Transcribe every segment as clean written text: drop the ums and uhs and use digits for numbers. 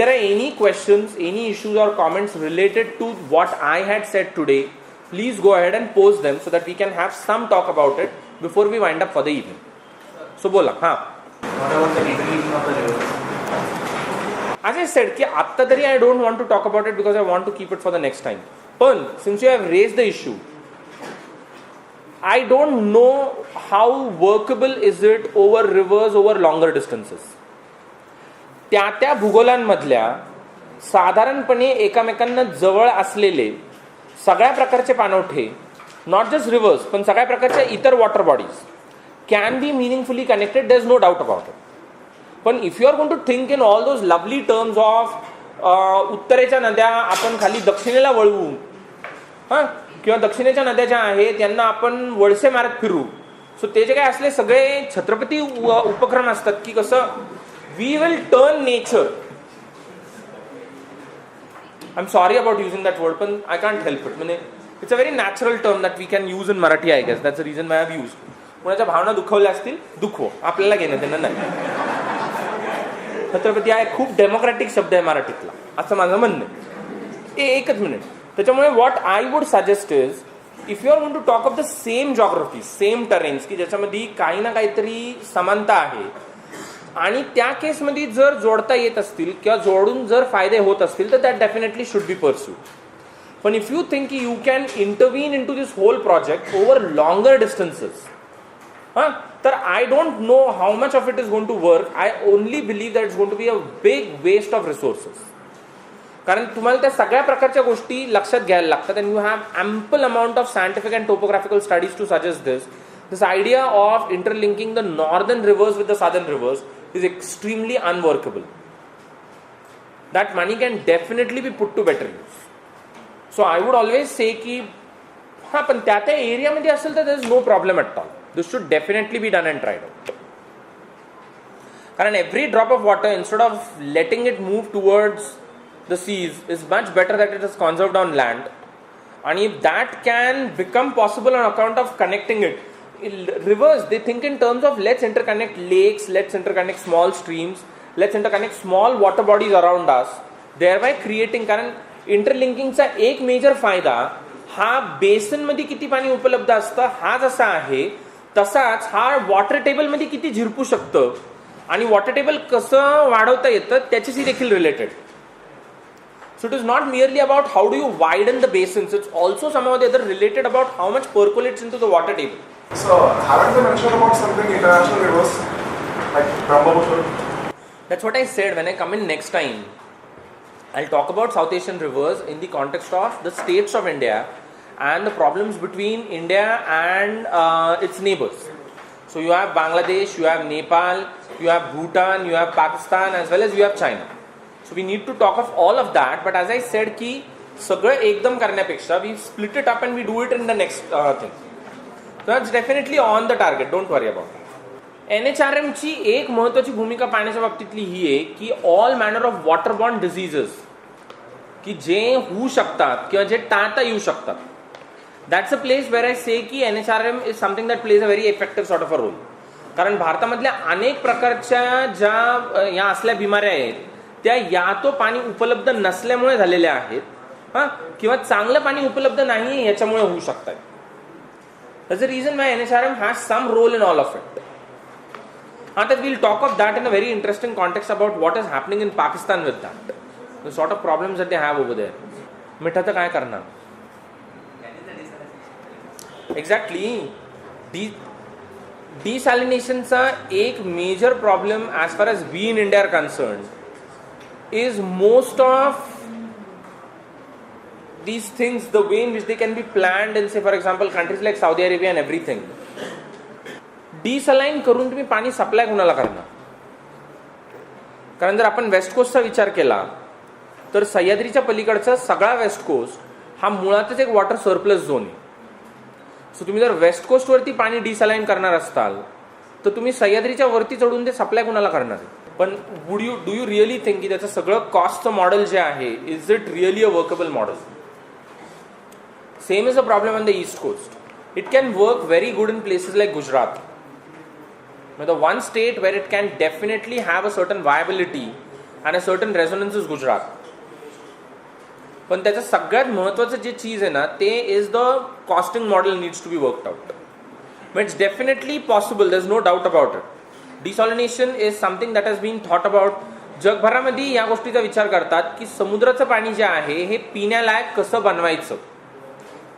there are any questions, any issues or comments related to what I had said today, please go ahead and post them so that we can have some talk about it before we wind up for the evening. So bola, What about the interlinking of the rivers? As I said, ki atta tari I don't want to talk about it because I want to keep it for the next time. But since you have raised the issue, I don't know how workable is it over rivers over longer distances. त्या भूगोलांमधल्या साधारणपणे एकमेकांना जवळ असलेले सगळ्या प्रकारचे पाणवठे, not just reverse पण सगळ्या प्रकारच्या इतर water bodies can be meaningfully connected, there is no doubt about it. पण if you are going to think in all those lovely terms of उत्तरेच्या नद्या आपण खाली दक्षिणेला वळवू, किंवा दक्षिणेच्या नद्या ज्या आहेत यांना आपण वळसे मारत फिरू, सो ते जे काय असले सगळे छत्रपती उपक्रम असतात की कसं we will turn nature. I am sorry about using that word, पण आय कांट हेल्प इट. म्हणजे it's a very natural term that we can use in Marathi. I guess that's a reason I have use. कोणाच्या भावना दुखवल्या असतील दुखवो, आपल्याला घेणं देणं नाही. छत्रपती हा एक खूप डेमोक्रॅटिक शब्द आहे मराठीतला, असं माझं म्हणणं आहे. एकच मिनिट. त्याच्यामुळे what I would suggest is, if you are going to talk of the same geography, same terrains की ज्याच्यामध्ये काही ना काहीतरी समानता आहे आणि त्या केसमध्ये जर जोडता येत असतील किंवा जोडून जर फायदे होत असतील तर that definitely should be pursued. पण if you think you can intervene into this whole project over longer distances, तर I don't know how much of it is going to work. I only believe that it's going to be a big waste of resources. कारण तुम्हाला त्या सगळ्या प्रकारच्या गोष्टी लक्षात घ्यायला लागतात. And you have ample amount of scientific and topographical studies to suggest this idea of interlinking the northern rivers with the southern rivers is extremely unworkable. That money can definitely be put to better use. So I would always say ki पण त्या area मध्ये असेल तर there is no problem at all. This should definitely be done and tried out. कारण every drop of water, instead of letting it move towards the seas, is much better that it is conserved on land. And if that can become possible on account of connecting it, rivers, they think in terms of let's interconnect lakes, let's interconnect small streams, let's interconnect small water bodies around us, thereby creating. कारण इंटरलिंकिंगचा एक major फायदा हा बेसन मध्ये किती पाणी उपलब्ध असतं हा जसा आहे तसाच हा वॉटर टेबल मध्ये किती झिरपू शकतं आणि वॉटर टेबल कसं वाढवता येतं त्याच्याशी देखील related. So it is not merely about how do you widen the basins, it's also somehow the other related about how much percolates into the water table. So haven't they mentioned about something international rivers like Brahmaputra? That's what I said. When I come in next time, I'll talk about South Asian rivers in the context of the states of India and the problems between India and its neighbors. So you have Bangladesh, you have Nepal, you have Bhutan, you have Pakistan, as well as you have China. So we need to talk of all of that, but as I said की सगळं एकदम करण्यापेक्षा we split it up and we do it in the next thing. So that's definitely on the target, don't worry about it. NHRM ची एक महत्त्वाची भूमिका पाण्याच्या बाबतीतली ही आहे की all manner of waterborne diseases की जे होऊ शकतात किंवा जे टाळता येऊ शकतात, that's a place where I say की NHRM is something that plays a very effective sort of a role. कारण भारतामधल्या अनेक प्रकारच्या ज्या या असल्या बिमाऱ्या आहेत त्या या तो पाणी उपलब्ध नसल्यामुळे झालेल्या आहेत किंवा चांगलं पाणी उपलब्ध नाही याच्यामुळे होऊ शकतात. That's the reason why NHRM has some role in all of it. That we'll talk of that in a very interesting context about what is happening in Pakistan with that. The sort of problems that they have over there. मिठाचं काय करणार? Exactly. Desalinationचा एक major problem as far as we in India are concerned is most of these things, the way in which they can be planned in, say for example countries like Saudi Arabia and everything, desaline करून तुम्ही पाणी supply कुणाला करणार? कारण जर आपण waste कोस्टचा विचार केला तर सह्याद्रीच्या पलीकडचा सगळा वेस्ट कोस्ट हा मुळातच एक वॉटर सरप्लस झोन आहे. सो तुम्ही जर वेस्ट कोस्ट वरती पाणी डिसलाइन करणार असताल तर तुम्ही सह्याद्रीच्या वरती चढून ते सप्लाय कुणाला करणार आहे? पण डू यू रिअली थिंक की त्याचं सगळं कॉस्टचं मॉडेल जे आहे is it really a workable model? Same is a problem on the east coast. It can work very good in places like Gujarat. The one state where it can definitely have a certain viability and a certain resonance is Gujarat. पण त्याचं सगळ्यात महत्त्वाचं जे चीज आहे ना ते is the costing model needs to be worked out. But it's definitely possible, there is no doubt about it. Desalination is something that has been thought about. जगभरामध्ये या गोष्टीचा विचार करतात की समुद्राचं पाणी जे आहे हे पिण्यालायक कसं बनवायचं.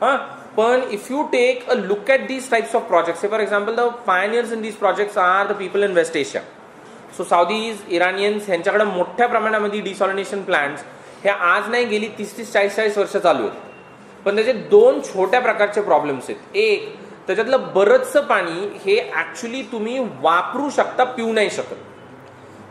हां, पण if you take a look at these types of projects, for example the pioneers in these projects are the people in West Asia. So Saudis, Iranians ह्यांच्याकडे मोठ्या प्रमाणामध्ये डिसॉलिनेशन प्लांट्स हे आज नाही गेली 30-40 वर्ष चालू आहेत. पण त्याचे दोन छोट्या प्रकारचे प्रॉब्लेम्स आहेत. एक, त्याच्यातलं बरंचसं पाणी हे ॲक्च्युली तुम्ही वापरू शकता, पिऊ नाही शकत.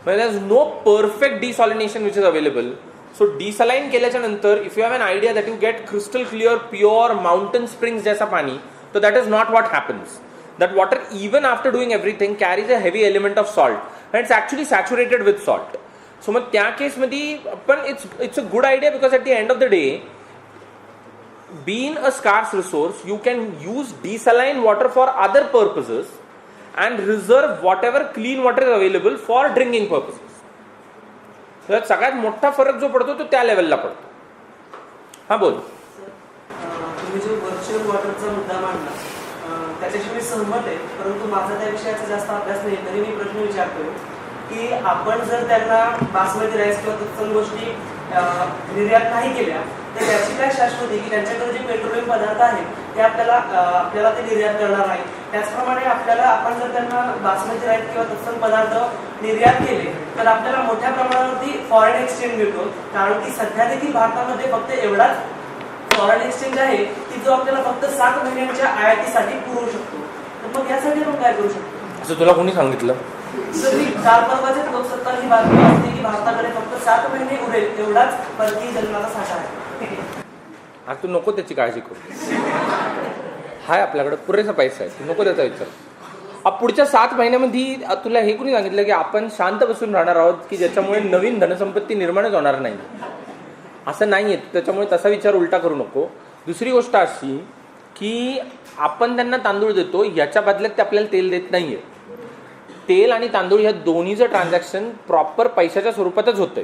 म्हणजे there is no perfect desalination which is available. So desalinate केल्याच्या नंतर if you have an idea that you get crystal clear pure mountain springs जैसा पाणी, तर that is not what happens. That water, even after doing everything, carries a heavy element of salt, and it's actually saturated with salt. So मग त्या केसमध्ये पण it's a good idea because at the end of the day, being a scarce resource, you can use desalined water for other purposes and reserve whatever clean water is available for drinking purposes. So त्यात सगळ्यात मोठा फरक जो पडतो तो त्या लेवलला पडतो. हा बोल. तुम्ही जो व्हर्च्युअल वॉटरचा मुद्दा मांडला त्याच्याशी मी सहमत आहे, परंतु माझा त्या विषयाचा जास्त अभ्यास नाही. तरी मी प्रश्न विचारतोय की आपण जर त्यांना बासमती राईस किंवा तत्सम गोष्टी निर्यात नाही केल्या तर त्याची काय शाश्वती की त्यांच्याकडे जे पेट्रोलियम पदार्थ आहेत ते आपल्याला ते निर्यात करणार नाही. त्याचप्रमाणे आपण जर त्यांना बासमती राईस किंवा तत्सम पदार्थ निर्यात केले तर आपल्याला मोठ्या प्रमाणावरती फॉरेन एक्सचेंज मिळतो. कारण की सध्या देखील भारतामध्ये फक्त एवढाच फॉरेन एक्सचेंज आहे की जो आपल्याला फक्त 7 महिन्यांच्या आयातीसाठी पुरवू शकतो. तर मग यासाठी आपण काय करू शकतो? असं तुला कोणी सांगितलं? काल परवाच्या लोकसत्ता ही बातमी असते की भारताकडे फक्त 7 महिने उरेल एवढाच परकीय चलनाचा साठा आहे. आज तू नको त्याची काळजी करू. हाय आपल्याकडे पुरेसा पैसा आहे, तू नको त्याचा विचार. पुढच्या 7 महिन्यामध्ये तुला हे कोणी सांगितलं की आपण शांत बसून राहणार आहोत की ज्याच्यामुळे नवीन धनसंपत्ती निर्माणच होणार नाही? असं नाही आहे. त्याच्यामुळे तसा विचार उलटा करू नको. दुसरी गोष्ट अशी की आपण त्यांना तांदूळ देतो, याच्या बदल्यात ते आपल्याला तेल देत नाहीये. तेल आणि तांदूळ ह्या दोन्हीचं ट्रान्झॅक्शन प्रॉपर पैशाच्या स्वरूपातच होतंय.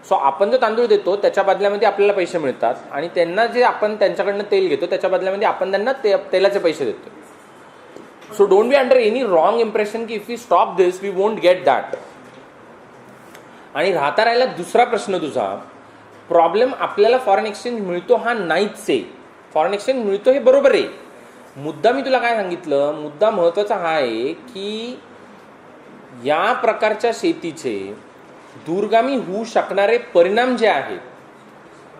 सो आपण जो तांदूळ देतो त्याच्या बदल्यामध्ये आपल्याला पैसे मिळतात आणि त्यांना जे आपण त्यांच्याकडनं तेल घेतो त्याच्या बदल्यामध्ये आपण त्यांना तेलाचे पैसे देतो. So don't be under any wrong impression की if we stop this we won't get that. आणि राहता राहिला दुसरा प्रश्न तुझा, प्रॉब्लेम आपल्याला फॉरेन एक्सचेंज मिळतो हा नाहीच आहे. फॉरेन एक्सचेंज मिळतो हे बरोबर आहे. मुद्दा मी तुला काय सांगितलं, मुद्दा महत्त्वाचा हा आहे की या प्रकारच्या शेतीचे दूरगामी होऊ शकणारे परिणाम जे आहेत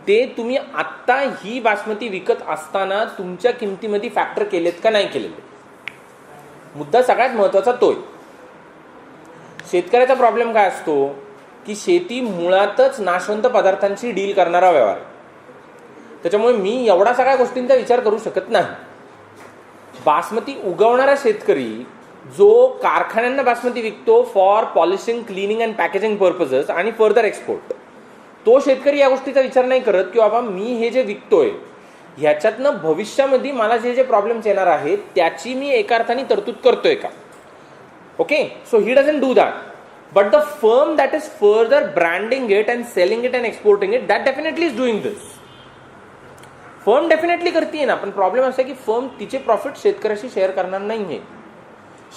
ते तुम्ही आत्ता ही बासमती विकत असताना तुमच्या किमतीमध्ये फॅक्टर केलेत का नाही केलेले. मुद्दा सगळ्यात महत्त्वाचा तोय. शेतकऱ्याचा प्रॉब्लेम काय असतो की शेती मुळातच नाशवंत पदार्थांची डील करणारा व्यवहार आहे. त्याच्यामुळे मी एवढा सगळ्या गोष्टींचा विचार करू शकत नाही. बासमती उगवणारा शेतकरी जो कारखान्यांना बासमती विकतो for polishing, cleaning and packaging purposes आणि फर्दर एक्सपोर्ट, तो शेतकरी या गोष्टीचा विचार नाही करत की बाबा मी हे जे विकतोय ह्याच्यातनं भविष्यामध्ये मला जे प्रॉब्लेम्स येणार आहेत त्याची मी एका अर्थाने तरतूद करतोय का. Okay, so he doesn't do that. But the firm that is further branding it and selling it and exporting it, that definitely is doing this. Firm definitely करते ना, पण प्रॉब्लेम असा आहे की फर्म तिचे प्रॉफिट शेतकऱ्याशी शेअर करणार नाहीये.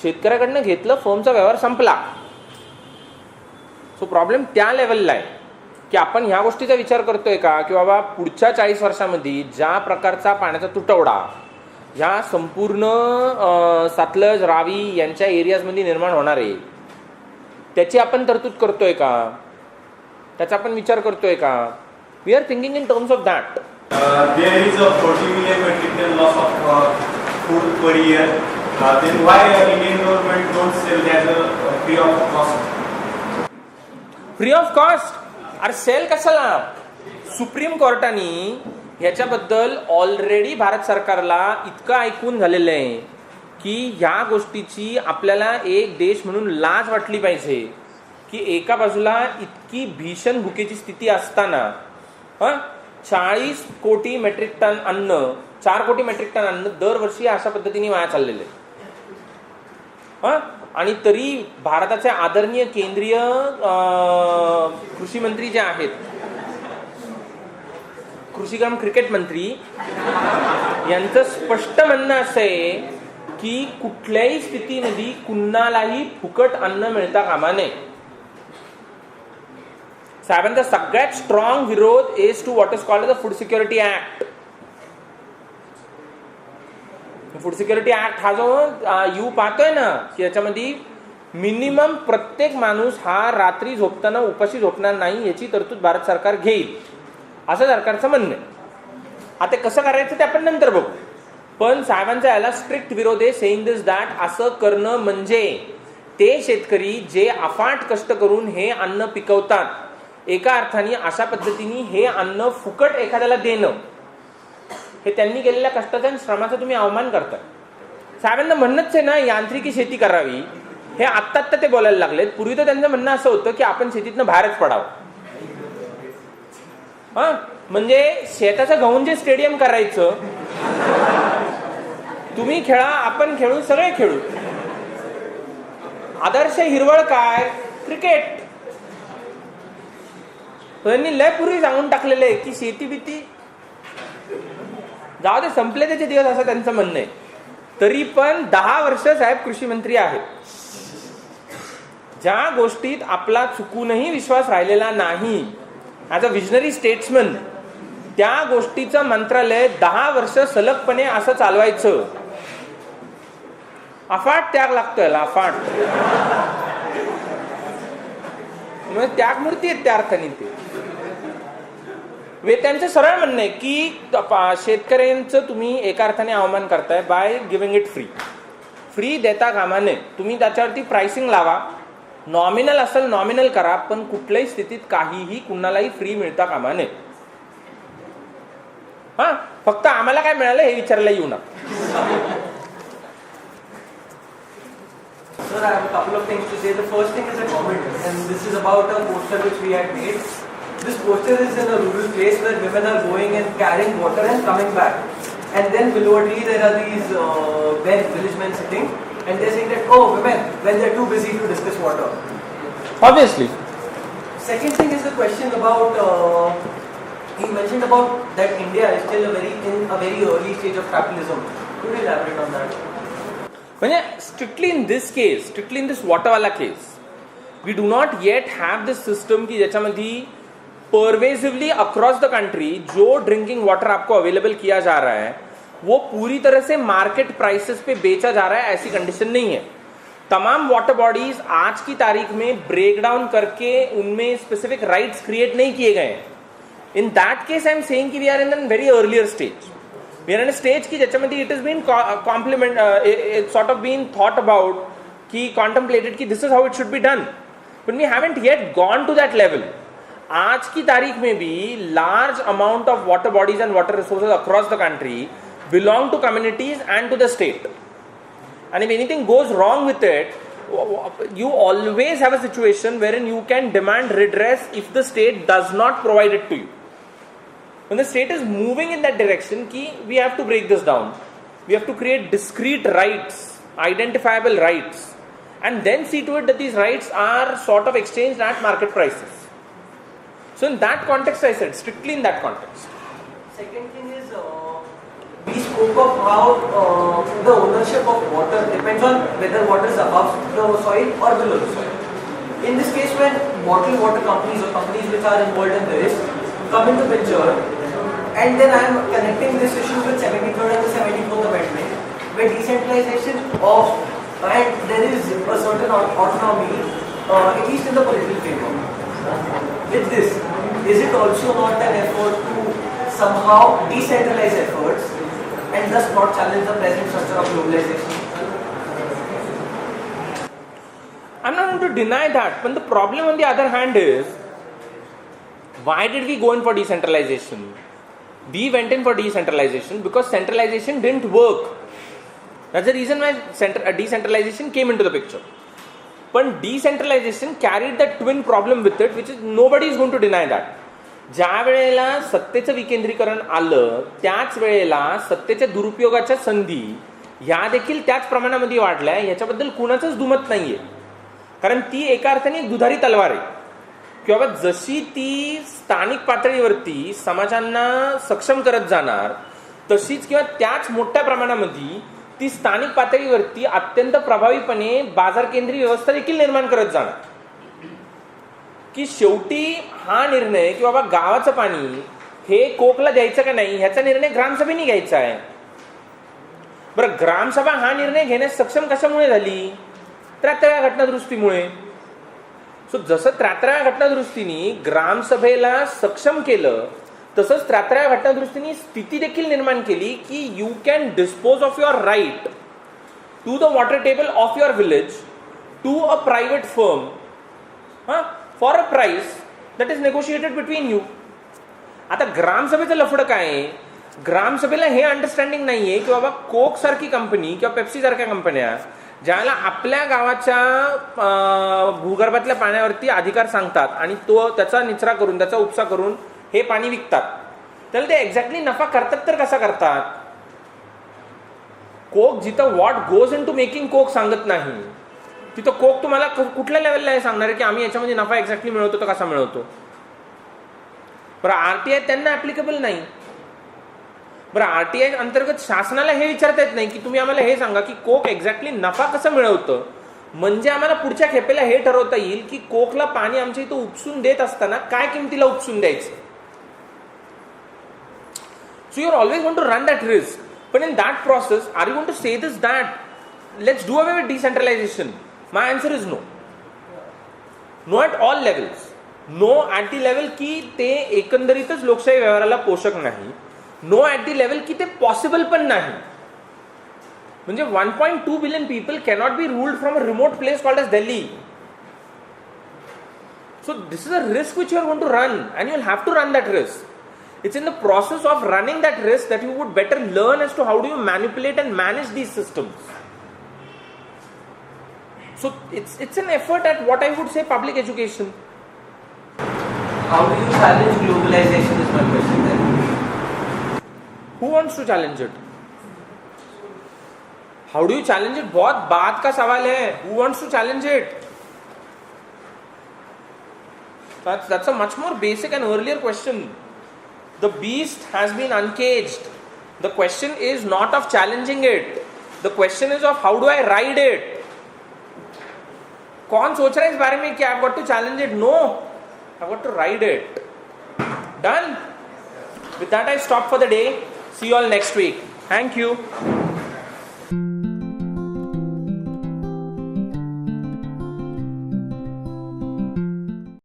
शेतकऱ्याकडनं घेतलं, फर्मचा व्यवहार संपला. सो प्रॉब्लेम त्या लेवलला आहे की आपण ह्या गोष्टीचा विचार करतोय का की बाबा पुढच्या 40 वर्षामध्ये ज्या प्रकारचा पाण्याचा तुटवडा ह्या संपूर्ण सतलज, रावी यांच्या एरियाजमध्ये निर्माण होणार आहे त्याची आपण तरतूद करतोय का, त्याचा आपण विचार करतोय का. We are thinking in terms of that. There is a 40 million metric ton loss of food per year. Then why Indian government don't sell that free of cost? Free of cost? अरे sale कशाला? Supreme कोर्टाने ह्याच्याबद्दल already Bharat सरकारला इतकं ऐकून झालेलं आहे की ह्या गोष्टीची आपल्याला एक देश म्हणून लाज वाटली पाहिजे की एका बाजूला इतकी भीषण भुकेची स्थिती असताना 40 कोटी मेट्रिक टन अन्न, 4 कोटी मेट्रिक टन अन्न दरवर्षी अशा पद्धतीने वाया चाललेलं आहे. आणि तरी भारताचे आदरणीय केंद्रीय कृषी मंत्री जे आहेत, कृषी कम क्रिकेट मंत्री, यांचं स्पष्ट म्हणणं असं आहे की कुठल्याही स्थितीमध्ये कुणालाही फुकट अन्न मिळता कामा नये. साहेबांचा सगळ्यात स्ट्रॉंग विरोध is to what is called the food security act. Food security act हा जो यू पाहतोय ना की याच्यामध्ये मिनिमम प्रत्येक माणूस हा रात्री झोपताना उपाशी झोपणार नाही याची तरतूद भारत सरकार घेईल असं सरकारचं म्हणणं आहे. आता कसं करायचं ते आपण नंतर बघू, पण साहेबांचा याला स्ट्रिक्ट विरोध आहे. सेइंग दिस दॅट असं करणं म्हणजे ते शेतकरी जे अफाट कष्ट करून हे अन्न पिकवतात, एका अर्थाने अशा पद्धतीने हे अन्न फुकट एखाद्याला देणं हे त्यांनी केलेल्या कष्टाचा आणि श्रमाचा तुम्ही अवमान करताय. साहेबांना म्हणणंच आहे ना यांत्रिकी शेती करावी, हे आत्ता ते बोलायला लागलेत. पूर्वी तर त्यांचं म्हणणं असं होतं की आपण शेतीतनं बाहेरच पडावं. हा म्हणजे शेताचं गहून जे स्टेडियम करायचं, तुम्ही खेळा आपण खेळू सगळे खेळू. आदर्श हिरवळ काय? क्रिकेट. त्यांनी लय पूर्वी सांगून टाकलेलं आहे की शेती भीती जाऊ दे, संपले त्याचे दिवस असं त्यांचं म्हणणं आहे. तरी पण 10 वर्ष साहेब कृषी मंत्री आहेत. ज्या गोष्टीत आपला चुकूनही विश्वास राहिलेला नाही ऍज अ विजनरी स्टेट्समन, त्या गोष्टीचं मंत्रालय 10 वर्ष सलगपणे असं चालवायचं. अफाट त्याग लागतोय, अफाट. त्यागमूर्ती आहेत त्या अर्थाने ते. त्यांचं सरळ म्हणणं आहे की शेतकऱ्यांचं तुम्ही एका अर्थाने अवमान करताय बाय गिव्हिंग इट फ्री देता कामा नये. तुम्ही त्याच्यावरती प्राइसिंग लावा, नॉमिनल असेल नॉमिनल करा, पण कुठल्याही स्थितीत काहीही कुणालाही फ्री मिळता कामा नये. हा फक्त आम्हाला काय मिळालं हे विचारायला येऊ नका. Sir, I have a couple of things to say. The first thing is a comment, and this is about a poster which we had made. This poster is in a rural place where women are going and carrying water and coming back. And then below a tree there are these village men sitting, and they're saying that, oh, women, when they're too busy to discuss water. Obviously. Second thing is the question about, he mentioned about that India is still in a very early stage of capitalism. Could you elaborate on that? म्हणजे strictly in this वॉटरवाला case we do not yet have this system की ज्याच्यामध्ये pervasively across the country जो drinking water आपको available किया जा रहा है वो पूरी तरह से मार्केट प्राइसेस पे बेचा जा रहा है, ऐसी कंडीशन नहीं है. तमाम वाटर बॉडीज आज की तारीख में ब्रेक डाउन करके उनमें स्पेसिफिक राइट्स क्रिएट नहीं किए गए हैं. In that case I am saying कि we are in a very earlier stage. We are in a stage की ज्याच्यामध्ये it has been it's sort of been thought about की contemplated की this is how it should be done, but we haven't yet gone to that level. आज की तारीख में भी large amount of water bodies and water resources across the country belong to communities and to the state, and if anything goes wrong with it, you always have a situation wherein you can demand redress if the state does not provide it to you. When the state is moving in that direction, we have to break this down. We have to create discrete rights, identifiable rights, and then see to it that these rights are sort of exchanged at market prices. So in that context, I said, strictly in that context. Second thing is, we spoke of how the ownership of water depends on whether water is above the soil or below the soil. In this case, when bottled water companies or companies which are involved in this come into picture, and then I am connecting this issue with 73rd and the 74th Amendment, where decentralization of, and there is a certain autonomy, at least in the political framework. With this, is it also not an effort to somehow decentralize efforts and thus not challenge the present structure of globalization? I'm not going to deny that, but the problem on the other hand is, why did we go in for decentralization? We went in for decentralization because centralization didn't work. That's the reason why decentralization came into the picture. But decentralization carried that twin problem with it, which is nobody is going to deny that. ज्या वेळेला सत्तेचं विकेंद्रीकरण आलं त्याच वेळेला सत्तेच्या दुरुपयोगाच्या संधी ह्या देखील त्याच प्रमाणामध्ये वाढल्या, ह्याच्याबद्दल कुणाचंच दुमत नाहीये. कारण ती एका अर्थाने दुधारी तलवार आहे. किंवा जशी ती स्थानिक पातळीवरती समाजांना सक्षम करत जाणार, तशीच किंवा त्याच मोठ्या प्रमाणामध्ये ती स्थानिक पातळीवरती अत्यंत प्रभावीपणे बाजार केंद्रीय व्यवस्था देखील निर्माण करत जाणार. की शेवटी हा निर्णय की बाबा गावाचं पाणी हे कोकला द्यायचं का नाही ह्याचा निर्णय ग्रामसभेने घ्यायचा आहे. बरं, ग्रामसभा हा निर्णय घेण्यास सक्षम कशामुळे झाली? 73व्या घटनादुरुस्तीमुळे. सो जसं 73व्या घटनादुरुस्तीने ग्रामसभेला सक्षम केलं, तसंच 73व्या घटनादुरुस्तीने स्थिती देखील निर्माण केली की you can dispose of your right to the water table of your village to a private firm for a price that is negotiated between you. आता ग्रामसभेचं लफडं काय आहे? ग्रामसभेला हे अंडरस्टँडिंग नाहीये की बाबा कोक सारखी कंपनी किंवा पेप्सी सारख्या कंपन्या ज्याला आपल्या गावाच्या भूगर्भातल्या पाण्यावरती अधिकार सांगतात आणि तो त्याचा निचरा करून त्याचा उपसा करून हे पाणी विकतात, त्याला ते एक्झॅक्टली नफा करतात तर कसा करतात? कोक जिथं what goes into making Coke सांगत नाही, तिथं कोक तुम्हाला कुठल्या लेवलला हे सांगणार आहे की आम्ही याच्यामध्ये नफा एक्झॅक्टली मिळवतो तर कसा मिळवतो? बरं, आरटीआय त्यांना ऍप्लिकेबल नाही. बरं, आरटीआय अंतर्गत शासनाला हे विचारता येत नाही की तुम्ही आम्हाला हे सांगा की कोक एक्झॅक्टली नफा कसं मिळवतं, म्हणजे आम्हाला पुढच्या खेपेला हे ठरवता येईल की कोकला पाणी आमच्या इथं उपसून देत असताना काय किमतीला उपसून द्यायचं. So you're always going to run that risk. But in that process, are you going to say this that let's do away with decentralization? My answer is no. No at all levels. No at the level की ते एकंदरीतच लोकशाही व्यवहाराला पोषक नाही. No at the level की ते possible पण नाही. म्हणजे 1.2 billion people cannot be ruled from a remote place called as Delhi. So this is a risk which you are going to run and you will have to run that risk. It's in the process of running that risk that you would better learn as to how do you manipulate and manage these systems. So it's an effort at what I would say public education. How do you challenge globalization is my question then. Who wants to challenge it? How do you challenge it? बहुत बात का सवाल है. Who wants to challenge it? That's a much more basic and earlier question. The beast has been uncaged. The question is not of challenging it. The question is of how do I ride it? कौन सोच रहा है इस बारे में कि I've got to challenge it? No, I've got to ride it. Done. With that I stop for the day. See you all next week. Thank you.